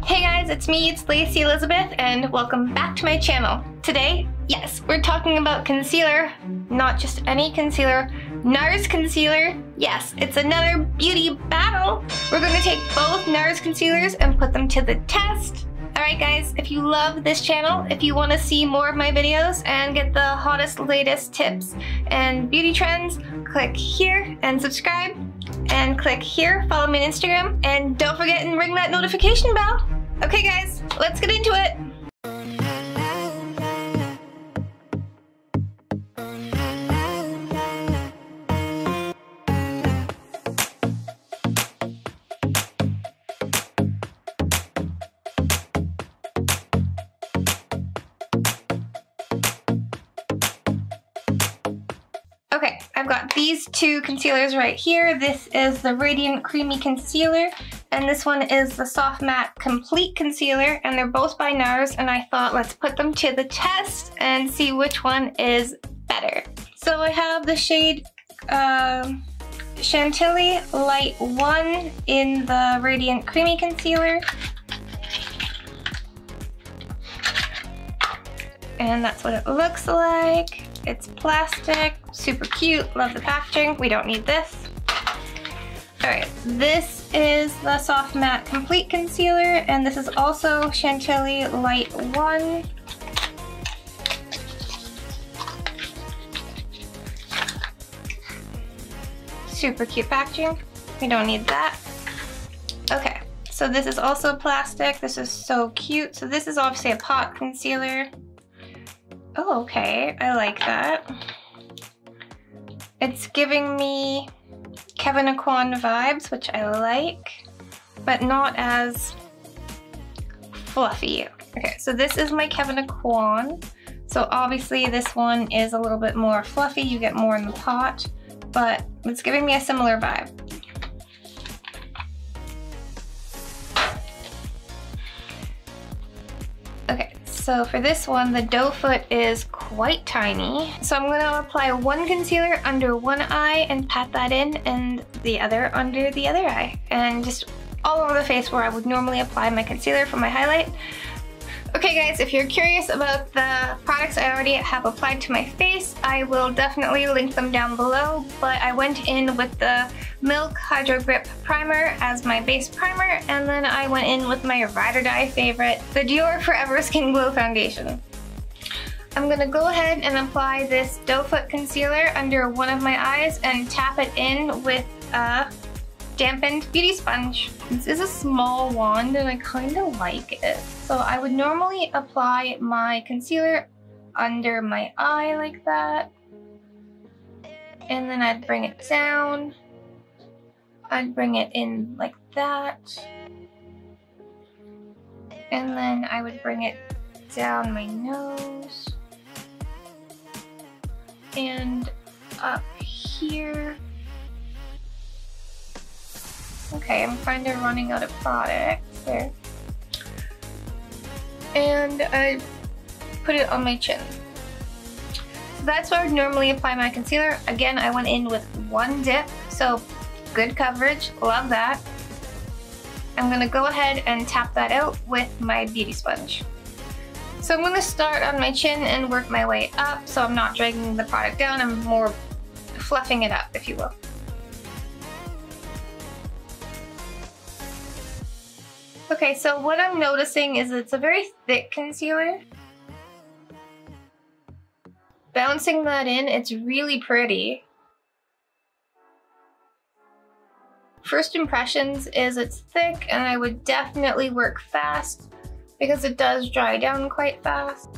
Hey guys, it's me, it's Lacey Elizabeth, and welcome back to my channel. Today, yes, we're talking about concealer, not just any concealer, NARS concealer. Yes, it's another beauty battle. We're going to take both NARS concealers and put them to the test. Alright guys, if you love this channel, if you want to see more of my videos and get the hottest, latest tips and beauty trends, click here and subscribe. And click here, follow me on Instagram, and don't forget and ring that notification bell. Okay guys, let's get into it. Okay, I've got these two concealers right here. This is the Radiant Creamy Concealer, and this one is the Soft Matte Complete Concealer, and they're both by NARS, and I thought let's put them to the test and see which one is better. So I have the shade Chantilly Light 1 in the Radiant Creamy Concealer. And that's what it looks like. It's plastic, super cute, love the packaging. We don't need this. Alright, this is the Soft Matte Complete Concealer, and this is also Chantilly Light 1. Super cute packaging. We don't need that. Okay, so this is also plastic. This is so cute. So this is obviously a pot concealer. Oh, okay, I like that. It's giving me Kevyn Aucoin vibes, which I like, but not as fluffy. Okay, so this is my Kevyn Aucoin. So obviously this one is a little bit more fluffy, you get more in the pot, but it's giving me a similar vibe. Okay, so for this one, the doe foot is quite tiny. So I'm gonna apply one concealer under one eye and pat that in, and the other under the other eye. And just all over the face where I would normally apply my concealer for my highlight. Okay guys, if you're curious about the products I already have applied to my face, I will definitely link them down below, but I went in with the Milk Hydro Grip Primer as my base primer, and then I went in with my ride or die favorite, the Dior Forever Skin Glow Foundation. I'm gonna go ahead and apply this doe foot concealer under one of my eyes and tap it in with a dampened beauty sponge. This is a small wand and I kind of like it. So I would normally apply my concealer under my eye like that. And then I'd bring it down. I'd bring it in like that. And then I would bring it down my nose. And up here. Okay, I'm kind of running out of product there. And I put it on my chin. So that's where I would normally apply my concealer. Again, I went in with one dip, so good coverage, love that. I'm gonna go ahead and tap that out with my beauty sponge. So I'm gonna start on my chin and work my way up, so I'm not dragging the product down, I'm more fluffing it up, if you will. Okay, so what I'm noticing is it's a very thick concealer. Bouncing that in, it's really pretty. First impressions is it's thick, and I would definitely work fast because it does dry down quite fast.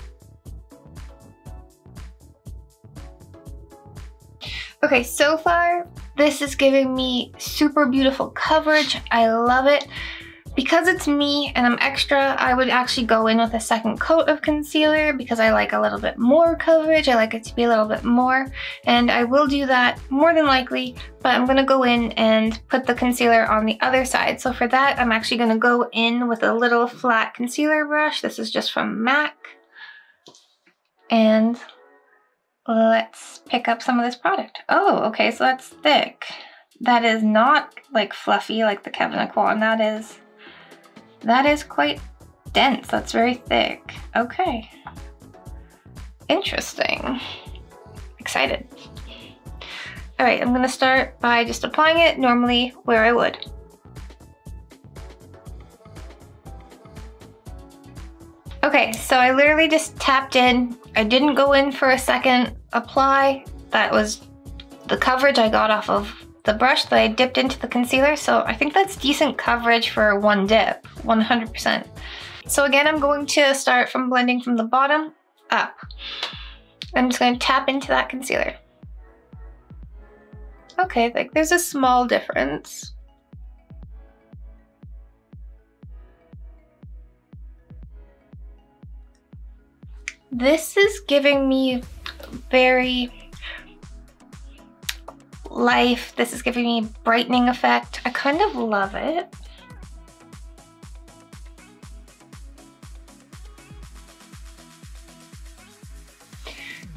Okay, so far, this is giving me super beautiful coverage. I love it. Because it's me and I'm extra, I would actually go in with a second coat of concealer because I like a little bit more coverage. I like it to be a little bit more, and I will do that more than likely, but I'm gonna go in and put the concealer on the other side. So for that, I'm actually gonna go in with a little flat concealer brush. This is just from MAC. And let's pick up some of this product. Oh, okay, so that's thick. That is not like fluffy like the Kevyn Aucoin. That is That is quite dense. That's very thick. Okay. Interesting. Excited. All right, I'm gonna start by just applying it normally where I would. Okay, so I literally just tapped in. I didn't go in for a second apply. That was the coverage I got off of the brush that I dipped into the concealer, so I think that's decent coverage for one dip, 100%. So again, I'm going to start from blending from the bottom up. I'm just going to tap into that concealer. Okay, like there's a small difference. This is giving me very life. This is giving me a brightening effect. I kind of love it.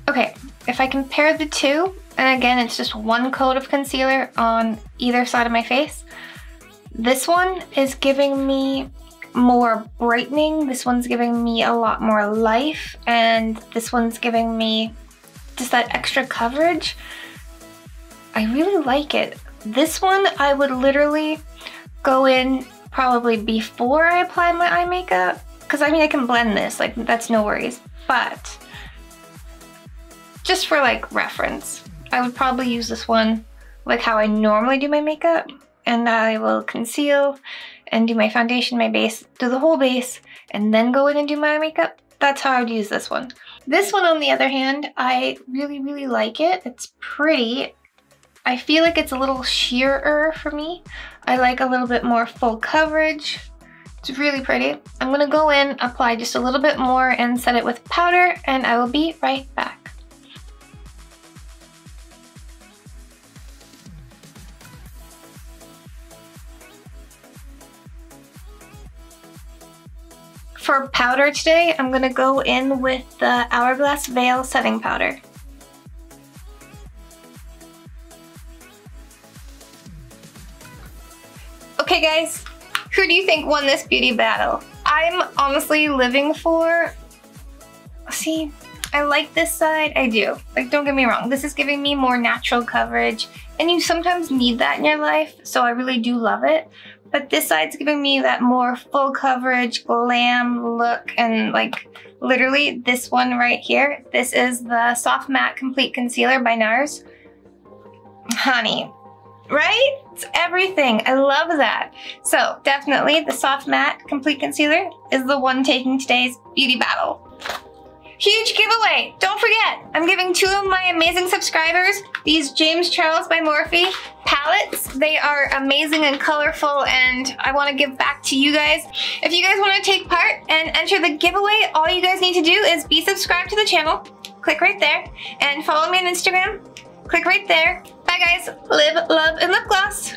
Okay, if I compare the two, and again, it's just one coat of concealer on either side of my face. This one is giving me more brightening. This one's giving me a lot more life, and this one's giving me just that extra coverage. I really like it. This one, I would literally go in probably before I apply my eye makeup, because I mean, I can blend this, like that's no worries, but just for like reference, I would probably use this one like how I normally do my makeup, and I will conceal and do my foundation, my base, do the whole base, and then go in and do my makeup. That's how I would use this one. This one, on the other hand, I really, really like it. It's pretty. I feel like it's a little sheerer for me. I like a little bit more full coverage. It's really pretty. I'm gonna go in, apply just a little bit more, and set it with powder, and I will be right back. For powder today, I'm gonna go in with the Hourglass Veil Setting Powder. Okay guys, who do you think won this beauty battle? I'm honestly living for, see, I like this side, I do. Like, don't get me wrong, this is giving me more natural coverage, and you sometimes need that in your life, so I really do love it. But this side's giving me that more full coverage, glam look, and like literally this one right here, this is the Soft Matte Complete Concealer by NARS. Honey, right? It's everything. I love that. So definitely the Soft Matte Complete Concealer is the one taking today's beauty battle. Huge giveaway! Don't forget, I'm giving 2 of my amazing subscribers these James Charles by Morphe palettes. They are amazing and colorful, and I want to give back to you guys. If you guys want to take part and enter the giveaway, all you guys need to do is be subscribed to the channel, click right there, and follow me on Instagram, click right there. Bye guys, live, love, and lip gloss.